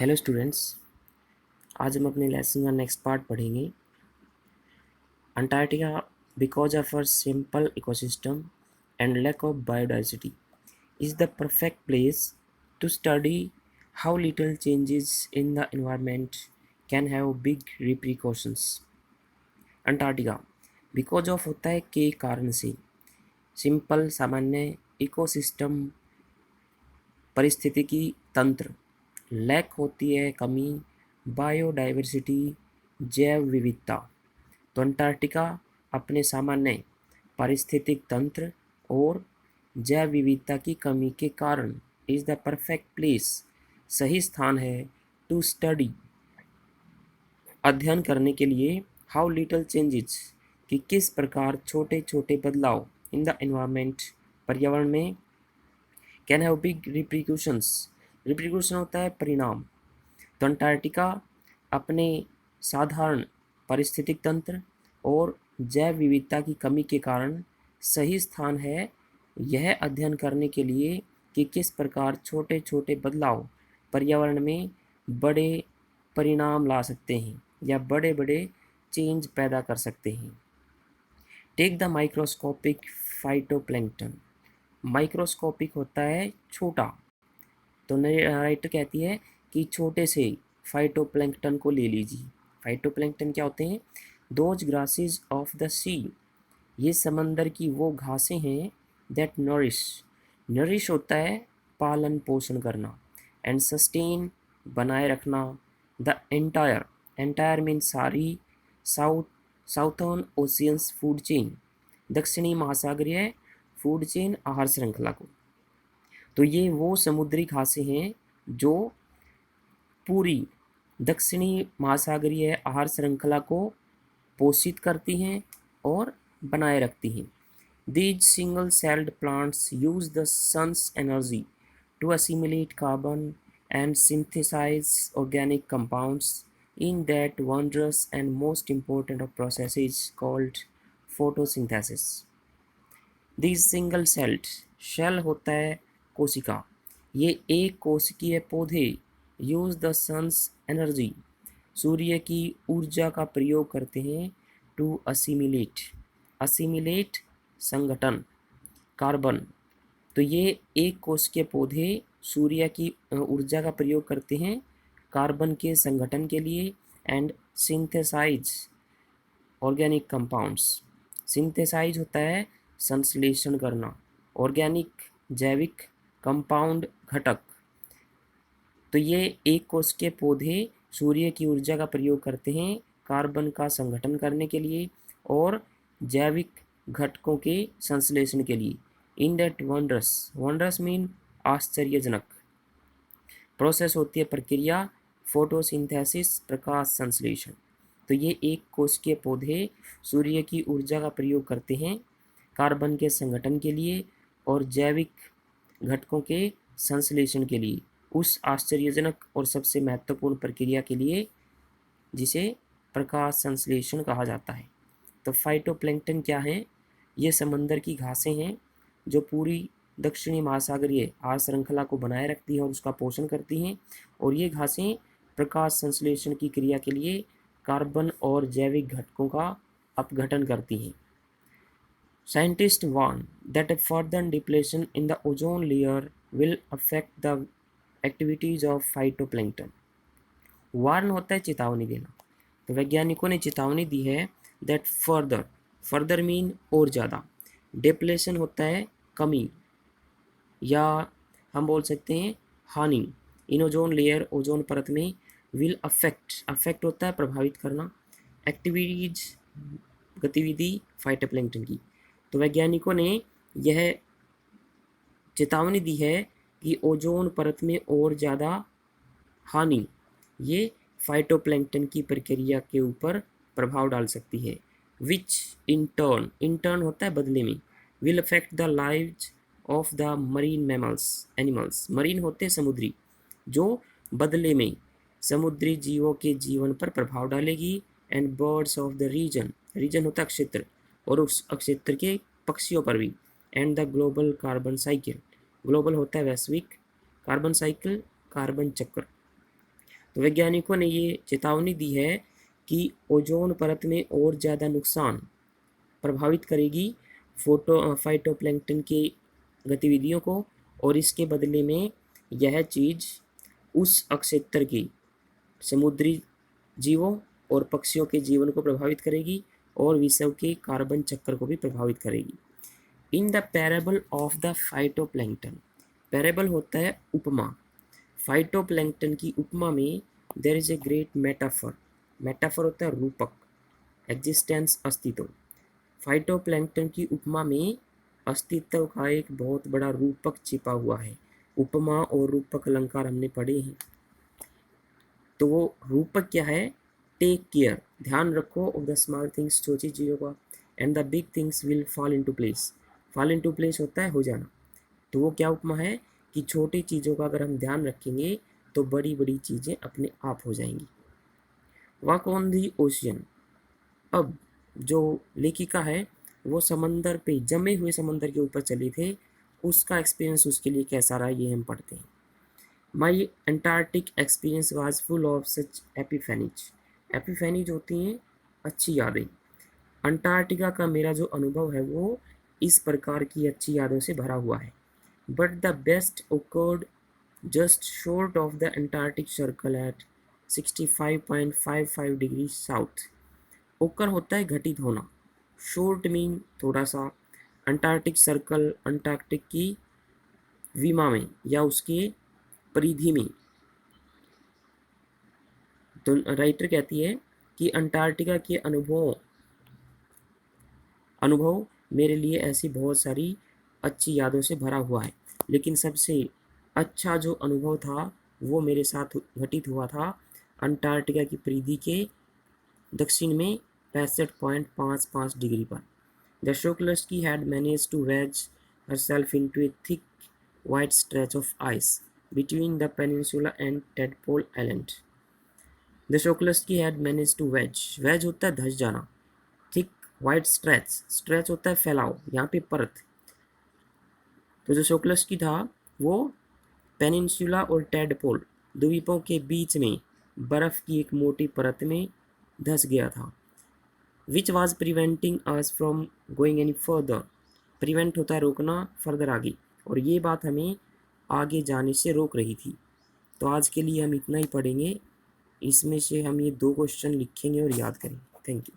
Hello students. आज हम अपने लेसन का नेक्स्ट पार्ट पढ़ेंगे। Antarctica because of our simple ecosystem and lack of biodiversity is the perfect place to study how little changes in the environment can have big repercussions. Antarctica because of होता है के कारण से, simple सामान्य, ecosystem परिस्थितिकी तंत्र, lack होती है कमी, बायोडाइवर्सिटी जैव विविधता। तो अंटार्कटिका अपने सामान्य पारिस्थितिक तंत्र और जैव विविधता की कमी के कारण इज द परफेक्ट प्लेस सही स्थान है टू स्टडी अध्ययन करने के लिए हाउ लिटल चेंजेस कि किस प्रकार छोटे छोटे बदलाव इन द एनवायरनमेंट पर्यावरण में can have big repercussions. Repercussion होता है परिणाम। तो अंटार्कटिका अपने साधारण पारिस्थितिक तंत्र और जैव विविधता की कमी के कारण सही स्थान है यह अध्ययन करने के लिए कि किस प्रकार छोटे छोटे बदलाव पर्यावरण में बड़े परिणाम ला सकते हैं या बड़े बड़े चेंज पैदा कर सकते हैं। Take the microscopic phytoplankton. Microscopic होता है छोटा, तो राइटर कहती है कि छोटे से फाइटोप्लैंक्टन को ले लीजिए। फाइटोप्लैंक्टन क्या होते हैं? दोज ग्रासेस ऑफ द सी, ये समंदर की वो घासें हैं दैट नरिश होता है पालन पोषण करना, एंड सस्टेन बनाए रखना, द एंटायर मीन सारी साउथर्न ओशियंस फूड चेन, दक्षिणी महासागरीय फूड चेन आहार श्रृंखला को। तो ये वो समुद्री घासें हैं जो पूरी दक्षिणी महासागरीय आहार श्रृंखला को पोषित करती हैं और बनाए रखती हैं। These single-celled plants use the sun's energy to assimilate carbon and synthesize organic compounds in that wondrous and most important of processes called photosynthesis. These single-celled, shell होता है कोशिका, ये एक कोशिकीय पौधे यूज द सन्स एनर्जी, सूर्य की ऊर्जा का प्रयोग करते हैं टू असिमिलेट संगठन कार्बन। तो ये एक कोशिकीय पौधे सूर्य की ऊर्जा का प्रयोग करते हैं कार्बन के संगठन के लिए, and synthesize organic compounds. Synthesize होता है संश्लेषण करना, ऑर्गेनिक जैविक, कंपाउंड घटक। तो ये एक कोश के पौधे सूर्य की ऊर्जा का प्रयोग करते हैं कार्बन का संगठन करने के लिए और जैविक घटकों के संश्लेषण के लिए। इन दैट वंडरस मीन आश्चर्यजनक प्रोसेस होती है प्रक्रिया फोटोसिंथेसिस प्रकाश संश्लेषण। तो ये एक कोश के पौधे सूर्य की ऊर्जा का प्रयोग करते हैं कार्बन के संगठन के लिए और जैविक घटकों के संश्लेषण के लिए, उस आश्चर्यजनक और सबसे महत्वपूर्ण प्रक्रिया के लिए जिसे प्रकाश संश्लेषण कहा जाता है। तो फाइटोप्लैंक्टन क्या है? ये समंदर की घासें हैं जो पूरी दक्षिणी महासागरीय आहार श्रृंखला को बनाए रखती हैं और उसका पोषण करती हैं, और ये घासें प्रकाश संश्लेषण की क्रिया के लिए कार्बन और जैविक घटकों का अपघटन करती हैं। Scientists warn that a further depletion in the ozone layer will affect the activities of phytoplankton. Warn होता है चेतावनी देना। तो वैज्ञानिकों ने चेतावनी दी है दैट फर्दर मीन और ज़्यादा, डिप्लेशन होता है कमी या हम बोल सकते हैं हानि, इन ओजोन लेयर ओजोन परत में, विल अफेक्ट होता है प्रभावित करना, एक्टिविटीज गतिविधि फाइटोप्लैंक्टन की। तो वैज्ञानिकों ने यह चेतावनी दी है कि ओजोन परत में और ज़्यादा हानि ये फाइटोप्लैंक्टन की प्रक्रिया के ऊपर प्रभाव डाल सकती है, विच इन टर्न होता है बदले में, will affect the lives of the marine mammals animals. Marine होते हैं समुद्री, जो बदले में समुद्री जीवों के जीवन पर प्रभाव डालेगी, and birds of the region होता है क्षेत्र, और उस क्षेत्र के पक्षियों पर भी, and the global carbon cycle, global होता है वैश्विक, कार्बन साइकिल कार्बन चक्र। तो वैज्ञानिकों ने ये चेतावनी दी है कि ओजोन परत में और ज़्यादा नुकसान प्रभावित करेगी फाइटोप्लैंक्टन की गतिविधियों को, और इसके बदले में यह चीज़ उस अक्षेत्र की समुद्री जीवों और पक्षियों के जीवन को प्रभावित करेगी और विश्व के कार्बन चक्र को भी प्रभावित करेगी। In the parable of the phytoplankton, parable होता है उपमा, फाइटोप्लैंक्टन की उपमा में there is a great metaphor, metaphor होता है रूपक, एग्जिस्टेंस अस्तित्व, फाइटोप्लैंक्टन की उपमा में अस्तित्व का एक बहुत बड़ा रूपक छिपा हुआ है। उपमा और रूपक अलंकार हमने पढ़े हैं। तो वो रूपक क्या है? टेक केयर, ध्यान रखो, ऑफ द स्मॉल थिंग्स, छोटी चीज़ों का, and the big things will fall into place, fall into place होता है हो जाना। तो वो क्या उपमा है कि छोटी चीज़ों का अगर हम ध्यान रखेंगे तो बड़ी बड़ी चीज़ें अपने आप हो जाएंगी। वॉक ऑन दी ओशियन, अब जो लेखिका है वो समंदर पे, जमे हुए समंदर के ऊपर चले थे, उसका एक्सपीरियंस उसके लिए कैसा रहा ये हम पढ़ते हैं। My Antarctic experience was full of such epiphanies, epiphanies होती हैं अच्छी यादें। अंटार्कटिका का मेरा जो अनुभव है वो इस प्रकार की अच्छी यादों से भरा हुआ है। But the best occurred just short of the Antarctic Circle at 65.55 degree south. ओकर होता है घटित होना, शॉर्ट मीन थोड़ा सा, अंटार्कटिक सर्कल अंटार्कटिक की विमा में या उसके परिधि में। तो राइटर कहती है कि अंटार्कटिका के अनुभव मेरे लिए ऐसी बहुत सारी अच्छी यादों से भरा हुआ है, लेकिन सबसे अच्छा जो अनुभव था वो मेरे साथ घटित हुआ था अंटार्कटिका की परिधि के दक्षिण में 65.55 डिग्री पर। The Shokalskiy had manage to wedge herself into a thick white stretch of ice between the peninsula and Tadpole Island. The Shoklasky had managed to wedge होता है धंस जाना, थिक वाइट स्ट्रेच होता है फैलाव, यहाँ पे परत। तो जो शोकलस्की था वो पेनिनसुला और टेडपोल द्वीपों के बीच में बर्फ की एक मोटी परत में धंस गया था। Which was preventing us from going any further, prevent होता है रोकना, फर्दर आगे, और ये बात हमें आगे जाने से रोक रही थी। तो आज के लिए हम इतना ही पढ़ेंगे, इसमें से हम ये 2 क्वेश्चन लिखेंगे और याद करेंगे। Thank you.